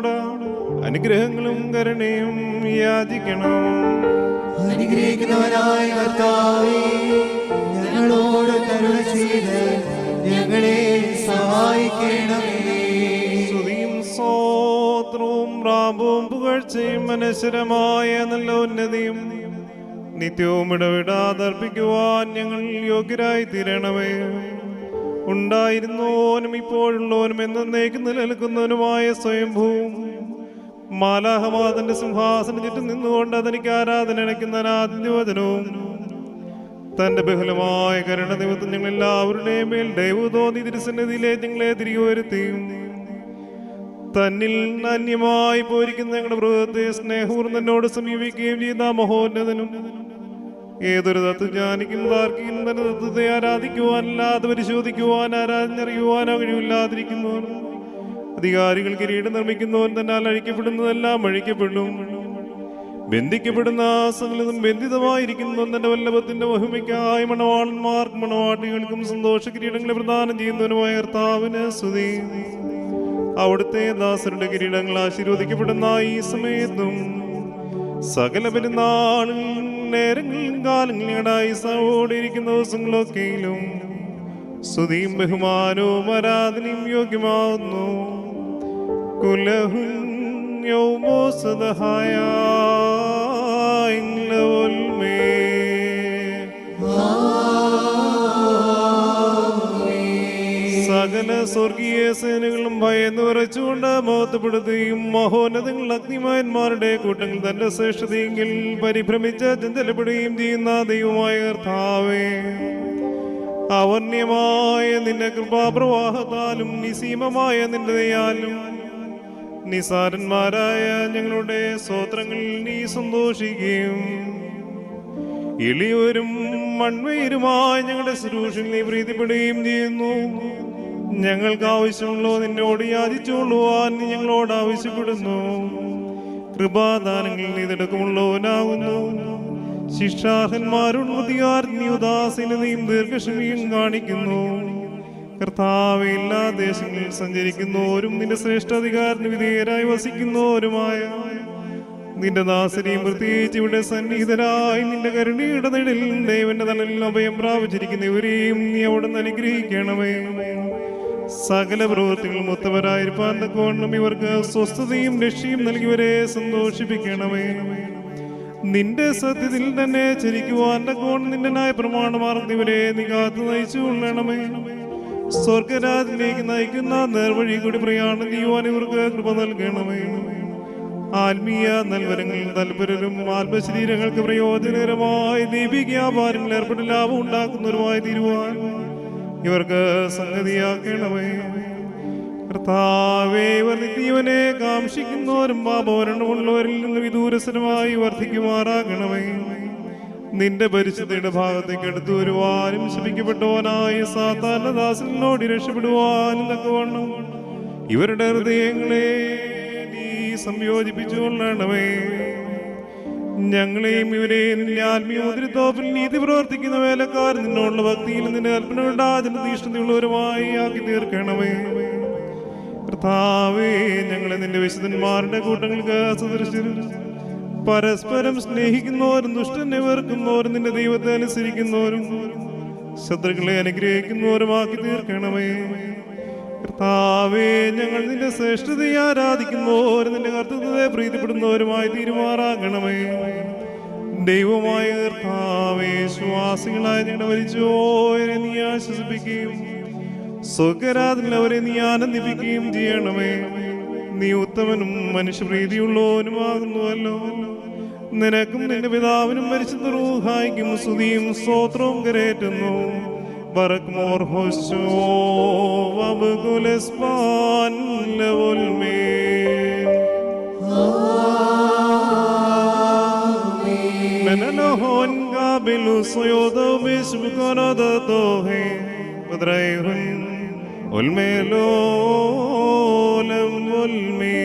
ഞങ്ങളോട് അനുഗ്രഹങ്ങളും കരുണയും യാചിക്കണം. അനുഗ്രഹിക്കുന്നവനായ കർത്താവേ, ഞങ്ങളോട് കരുണ ചെയ്ത് ഞങ്ങളെ സഹായിക്കണമേ. സ്തുതിയും സ്തോത്രവും പ്രാപവും പുകഴ്ചയും അനശ്വരമായ നല്ല ഉന്നതിയും നിത്യവും ഇടവിടാതെ അർപ്പിക്കുവാൻ ഞങ്ങൾ യോഗ്യരായി തീരണമേ. ഉണ്ടായിരുന്നോനും ഇപ്പോഴുള്ളവനും എന്നേക്കും നിലനിൽക്കുന്നവനുമായ സ്വയംഭൂവും മാലാഹമാതന്റെ സിംഹാസനം ചുറ്റും നിന്നുകൊണ്ട് അതെനിക്ക് ആരാധന അണയ്ക്കുന്ന ആദ്യവചനവും തന്റെ ബഹുലമായ കരുണ നിമിത്തം ഞങ്ങൾ എല്ലാവരുടെയും മേൽ ദയവ് തോന്നി തിരുസന്നിധിയിലെ ഞങ്ങളെ തിരികെ വരുത്തിയും തന്നിൽ അന്യമായി പോയിരിക്കുന്ന ഞങ്ങളുടെ മൃഗത്തെ സ്നേഹപൂർവ്വം എന്നോട് സമീപിക്കുകയും ചെയ്ത മഹോന്നതനും ഏതൊരു തത്വജ്ഞാനിക്കും താർക്കിക്കും തന്നെ തത്വത്തെ ആരാധിക്കുവാനല്ലാതെ പരിശോധിക്കുവാൻ ആരാധനറിയുവാനോ കഴിവില്ലാതിരിക്കുന്നവനും അധികാരികൾ കിരീടം നിർമ്മിക്കുന്നവൻ തന്നാൽ അഴിക്കപ്പെടുന്നതെല്ലാം അഴിക്കപ്പെടും, ബന്ധിക്കപ്പെടുന്ന സകലതും ബന്ധിതമായിരിക്കുന്നു. തന്റെ വല്ലഭത്തിന്റെ മഹിമയ്ക്കായി മണവാളന്മാർക്കും മണവാട്ടികൾക്കും സന്തോഷ കിരീടങ്ങളെ പ്രദാനം ചെയ്യുന്നവനുമായ കർത്താവിന് സ്തുതി. അവിടുത്തെ ദാസരുടെ കിരീടങ്ങൾ ആശീർവദിക്കപ്പെടുന്ന ഈ സമയത്തും സകല പെരുന്നാളും നേരങ്ങളിലും കാലങ്ങളിലും ആയുസ്സോടെയിരിക്കുന്ന ദിവസങ്ങളൊക്കെയിലും സ്തുതിയും ബഹുമാനവും ആരാധനയും യോഗ്യമാവുന്നു. കുലഹുൻ യൗമോ സദഹായ സകല സ്വർഗീയ സേനകളും ഭയന്ന് വിറച്ചുകൊണ്ട് മഹത്വപ്പെടുത്തുകയും മഹോന്നതങ്ങൾ അഗ്നിമാന്മാരുടെ കൂട്ടങ്ങൾ തന്റെ ശ്രേഷ്ഠതയെങ്കിൽ പരിഭ്രമിച്ച് ചഞ്ചലപ്പെടുകയും ചെയ്യുന്ന ദൈവമായ കർത്താവേ, അവർണ്യമായ നിന്റെ കൃപാപ്രവാഹത്താലും നിസീമമായ നിന്റെ ദയാലും നിസാരന്മാരായ ഞങ്ങളുടെ സ്തോത്രങ്ങളിൽ നീ സന്തോഷിക്കുകയും എളിയവരും മൺവീരുമായി ഞങ്ങളുടെ ശുശ്രൂഷയിൽ നീ പ്രീതിപ്പെടുകയും ചെയ്യുന്നു. ഞങ്ങൾക്ക് ആവശ്യമുള്ളോ നിന്നോട് യാചിച്ചുകൊള്ളുവാൻ നീ ഞങ്ങളോട് ആവശ്യപ്പെടുന്നു. കൃപാദാനങ്ങളിൽ നീ തിടക്കമുള്ളവനാകുന്നു. ശിക്ഷാർഹന്മാരോട് നീ ഉദാസീനതയും ദീർഘക്ഷമയും കാണിക്കുന്നു. കർത്താവേ, എല്ലാ ദേശങ്ങളിൽ സഞ്ചരിക്കുന്നവരും നിന്റെ ശ്രേഷ്ഠാധികാരത്തിന് വിധേയരായി വസിക്കുന്നവരുമായ നിന്റെ ദാസനെയും പ്രത്യേകിച്ച് ഇവിടെ സന്നിഹിതരായി നിന്റെ കരുണയുടെ നിഴലിൽ ദൈവന്റെ തണലിൽ അഭയം പ്രാപിച്ചിരിക്കുന്ന ഇവരെയും നീ അവിടെ നിന്ന് അനുഗ്രഹിക്കണമേ. സകല പ്രവൃത്തികളും ഒത്തവരായിരിക്കാൻ തക്കവണ്ണം ഇവർക്ക് സ്വസ്ഥതയും രക്ഷയും നൽകിയവരെ സന്തോഷിപ്പിക്കണമേ. നിന്റെ സത്യത്തിൽ തന്നെ ചരിക്കുവാൻ തക്കവണ്ണം നിന്റെ ന്യായ പ്രമാണമാർന്നവരെ നീ കാത്തു നയിച്ചു കൊള്ളണമേ. സ്വർഗരാജിലേക്ക് നയിക്കുന്ന നേർവഴി കൂടി പ്രയാണം ചെയ്യുവാൻ ഇവർക്ക് കൃപ നൽകണമേ. ആത്മീയ നൽവരങ്ങളിൽ തൽപരരും ആത്മശരീരങ്ങൾക്ക് പ്രയോജനകരമായ ദീപികാപാരങ്ങളിൽ ഏർപ്പെട്ട് ലാഭം ഉണ്ടാക്കുന്നവരുമായി തീരുവാൻ ഇവർക്ക് സംഗതിയാക്കണമേ. കർത്താവേ, ഇവർ നിത്യവനെ കാംക്ഷിക്കുന്നവരും പാപവരണമുള്ളവരിൽ നിന്ന് വിദൂരസ്ഥരമായി വർദ്ധിക്കുമാറാകണമേ. നിന്റെ പരിശുദ്ധിയുടെ ഭാഗത്തേക്ക് എടുത്തു വരുവാനും ശപിക്കപ്പെട്ടവനായ സാത്താന്റെ ദാസനോട് രക്ഷപ്പെടുവാനും തക്കവണ്ണം ഇവരുടെ ഹൃദയങ്ങളെ നീ സംയോജിപ്പിച്ചുകൊള്ളണമേ. ഞങ്ങളെയും ഇവരെയും നിന്റെ ആത്മീയ മുദ്രത്തോപ്പിൽ നീതി പ്രവർത്തിക്കുന്ന വേലക്കാർ നിന്നുള്ള ഭക്തിയിലും നിന്റെ കൽപ്പനകളുടെ ആചരണ തീഷ്ണതയുള്ളവരുമായി ആക്കി തീർക്കണമേ. കർത്താവേ, ഞങ്ങളെ നിന്റെ വിശുദ്ധന്മാരുടെ കൂട്ടങ്ങൾക്ക് സദൃശരും പരസ്പരം സ്നേഹിക്കുന്നവരും ദുഷ്ടനെ വെറുക്കുന്നവരും നിന്റെ ദൈവത്തെ അനുസരിക്കുന്നവരും ശത്രുക്കളെ അനുഗ്രഹിക്കുന്നവരുമാക്കി തീർക്കണമേ. കർത്താവേ, ഞങ്ങൾ നിന്റെ ശ്രേഷ്ഠതയെ ആരാധിക്കുന്നവരും നിന്റെ കർത്തൃത്വത്തെ പ്രീതിപ്പെടുന്നവരുമായി തീരുമാറാകണമേ. ദൈവമായ കർത്താവേ, വിശ്വാസികളായ ഞങ്ങളുടെ മരിച്ചുപോയവരെ നീ ആശ്വസിപ്പിക്കുകയും സ്വർഗരാജിൽ അവരെ നീ ആനന്ദിപ്പിക്കുകയും ചെയ്യണമേ. നീ ഉത്തമനും മനുഷ്യപ്രീതിയുള്ളവനുമാകുന്നുവല്ലോ. നിനക്കും നിന്റെ പിതാവിനും പരിശുദ്ധ റൂഹായിക്കും സ്തുതിയും സ്തോത്രവും കരേറ്റുന്നു. ബറക്മോർ ഹോശോ വബുകുലസ്പാൻ ലവൽമേ. മെനനഹോൻ ഗാബിലു സയോദോ ബിസ്ബുകനദതോഹേ ബദ്രൈഹുൻ ഉൽമേലോലം ഉൽമേ.